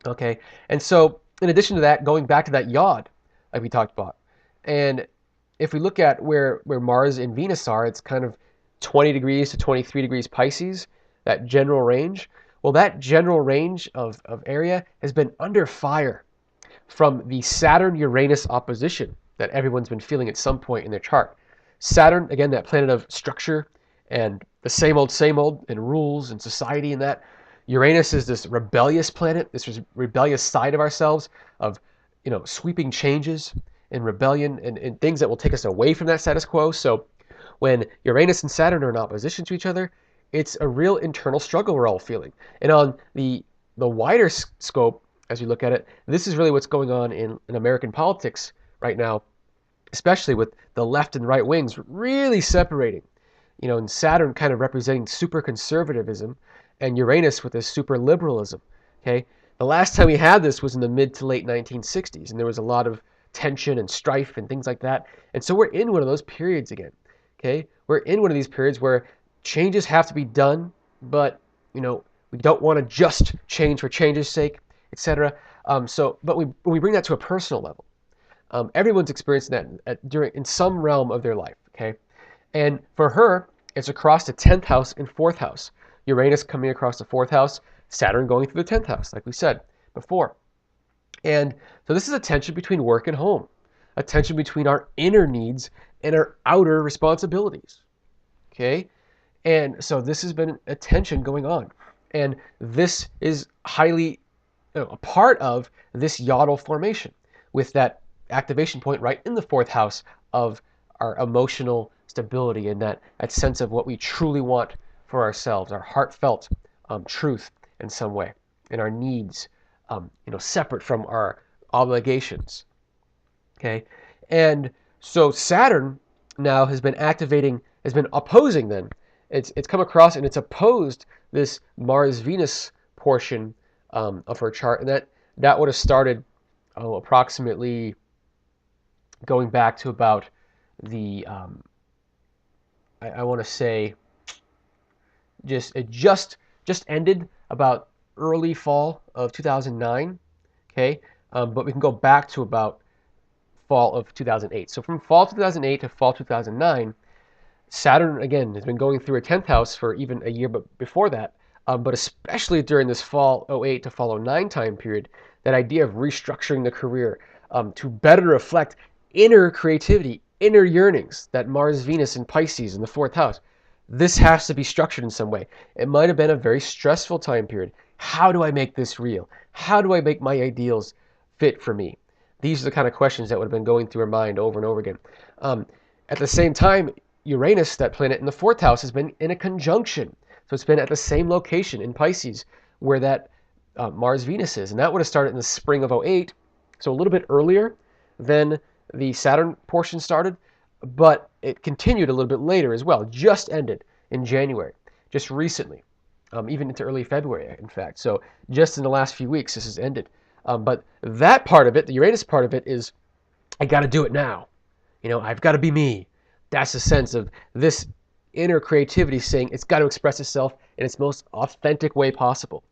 Okay, and so in addition to that, going back to that yod, like we talked about, and if we look at where Mars and Venus are, it's kind of 20 degrees to 23 degrees Pisces, that general range. Well, that general range of area has been under fire from the Saturn-Uranus opposition that everyone's been feeling at some point in their chart. Saturn, again, that planet of structure and the same old, and rules and society and that. Uranus is this rebellious planet, this rebellious side of ourselves, of sweeping changes and rebellion and things that will take us away from that status quo. So when Uranus and Saturn are in opposition to each other, it's a real internal struggle we're all feeling. And on the wider scope, as we look at it, this is really what's going on in American politics right now, especially with the left and right wings really separating. And Saturn kind of representing super conservatism, and Uranus with this super liberalism. Okay, the last time we had this was in the mid to late 1960s, and there was a lot of tension and strife and things like that. And so we're in one of those periods again. Okay, we're in one of these periods where changes have to be done, but we don't want to just change for change's sake, etc. But when we bring that to a personal level, everyone's experiencing that in some realm of their life. Okay, and for her, it's across the 10th house and 4th house. Uranus coming across the 4th house, Saturn going through the 10th house, like we said before. And so this is a tension between work and home, a tension between our inner needs and our outer responsibilities. Okay? And so this has been a tension going on. And this is highly a part of this yodel formation with that activation point right in the 4th house of our emotional stability and that sense of what we truly want for ourselves, our heartfelt truth in some way, and our needs, separate from our obligations. Okay, and so Saturn now has been opposing. Then it's come across and it's opposed this Mars-Venus portion of her chart, and that would have started approximately going back to about the I want to say it just ended about early fall of 2009. Okay, but we can go back to about fall of 2008. So from fall 2008 to fall 2009, Saturn again has been going through a 10th house for even a year, but before that, but especially during this fall '08 to fall '09 time period, that idea of restructuring the career to better reflect inner creativity, inner yearnings, that Mars, Venus, and Pisces in the 4th house. This has to be structured in some way. It might have been a very stressful time period. How do I make this real? How do I make my ideals fit for me? These are the kind of questions that would have been going through her mind over and over again. At the same time, Uranus, that planet in the 4th house, has been in a conjunction. So it's been at the same location in Pisces where that Mars-Venus is. And that would have started in the spring of '08, so a little bit earlier than the Saturn portion started, but it continued a little bit later as well. Just ended in January, just recently, even into early February, in fact. So just in the last few weeks, this has ended. But that part of it, the Uranus part of it, is I got to do it now. I've got to be me. That's the sense of this inner creativity saying it's got to express itself in its most authentic way possible.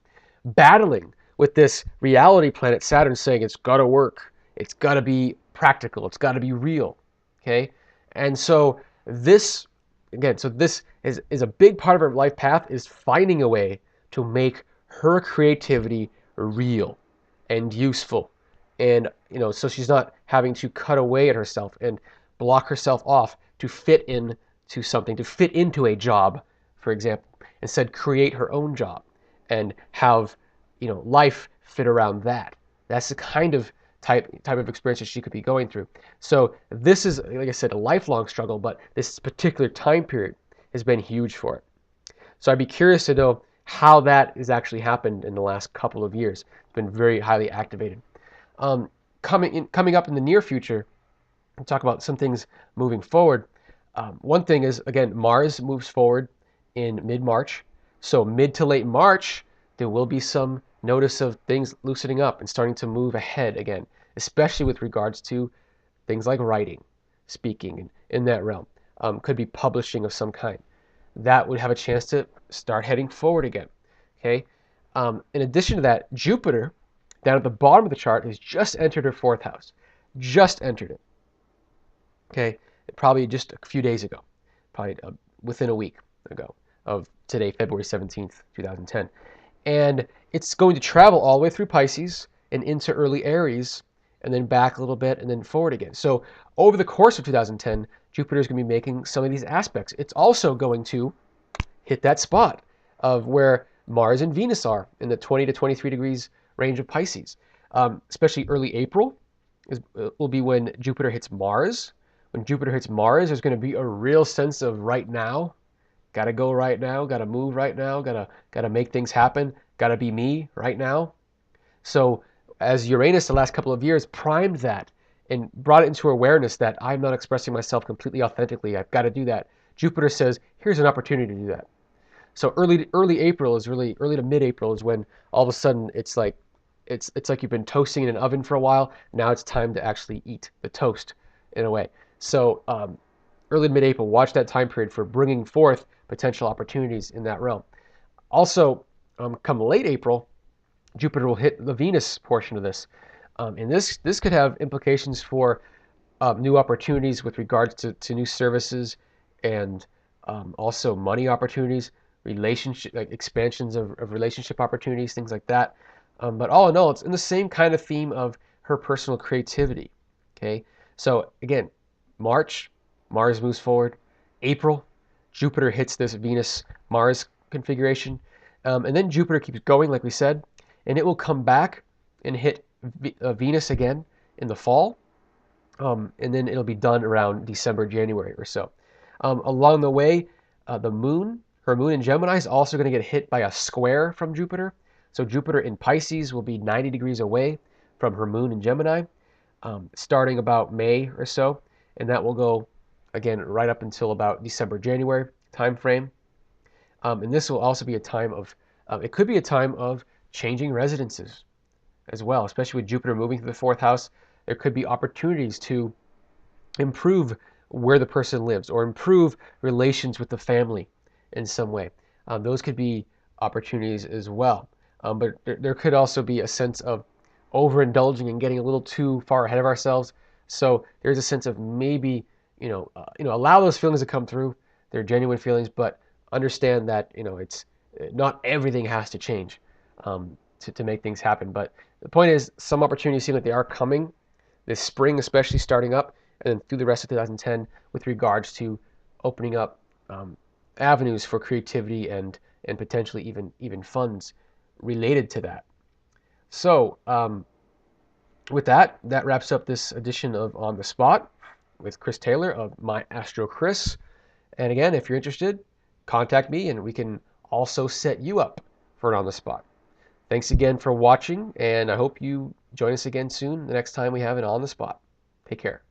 Battling with this reality planet Saturn saying it's got to work. It's got to be practical. It's got to be real. Okay? And so this is a big part of her life path, is finding a way to make her creativity real and useful. And, so she's not having to cut away at herself and block herself off to fit into something, to fit into a job, for example. Instead, create her own job and have, life fit around that. That's the kind of type of experience that she could be going through. So this is, like I said, a lifelong struggle, but this particular time period has been huge for it. So I'd be curious to know how that has actually happened in the last couple of years. It's been very highly activated. Coming up in the near future, we'll talk about some things moving forward. One thing is, again, Mars moves forward in mid-March. So mid to late March, there will be some notice of things loosening up and starting to move ahead again, especially with regards to things like writing, speaking, and in that realm. Could be publishing of some kind. That would have a chance to start heading forward again. Okay. In addition to that, Jupiter, down at the bottom of the chart has just entered her fourth house. Just entered it. Okay, probably just a few days ago, probably within a week ago of today, February 17th, 2010. And it's going to travel all the way through Pisces and into early Aries, and then back a little bit, and then forward again. So over the course of 2010, Jupiter is going to be making some of these aspects. It's also going to hit that spot of where Mars and Venus are in the 20 to 23 degrees range of Pisces. Especially early April will be when Jupiter hits Mars. When Jupiter hits Mars, there's going to be a real sense of right now. Gotta go right now, gotta move right now, gotta make things happen, gotta be me right now. So as Uranus the last couple of years primed that and brought it into awareness that I'm not expressing myself completely authentically, I've got to do that. Jupiter says, here's an opportunity to do that. So early April is really early to mid-April is when all of a sudden it's like you've been toasting in an oven for a while. Now it's time to actually eat the toast in a way. So early to mid-April, watch that time period for bringing forth potential opportunities in that realm. Also, come late April, Jupiter will hit the Venus portion of this. And this could have implications for new opportunities with regards to new services and also money opportunities, relationship, like expansions of relationship opportunities, things like that. But all in all, it's in the same kind of theme of her personal creativity. Okay, so again, March, Mars moves forward. April, Jupiter hits this Venus-Mars configuration. And then Jupiter keeps going, like we said, and it will come back and hit Venus again in the fall. And then it'll be done around December, January or so. Along the way, her moon in Gemini is also going to get hit by a square from Jupiter. So Jupiter in Pisces will be 90 degrees away from her moon in Gemini, starting about May or so. And that will go, again, right up until about December, January time frame. And this will also be a time of, it could be a time of changing residences as well, especially with Jupiter moving to the fourth house. There could be opportunities to improve where the person lives or improve relations with the family in some way. Those could be opportunities as well. But there could also be a sense of overindulging and getting a little too far ahead of ourselves. So there's a sense of maybe, allow those feelings to come through. They're genuine feelings, but understand that, it's not everything has to change to make things happen. But the point is, some opportunities seem like they are coming this spring, especially starting up, and then through the rest of 2010 with regards to opening up avenues for creativity and potentially even funds related to that. So with that wraps up this edition of On the Spot with Chris Taylor of My Astro Chris. And again, if you're interested, contact me and we can also set you up for an On the Spot. Thanks again for watching, and I hope you join us again soon the next time we have an On the Spot. Take care.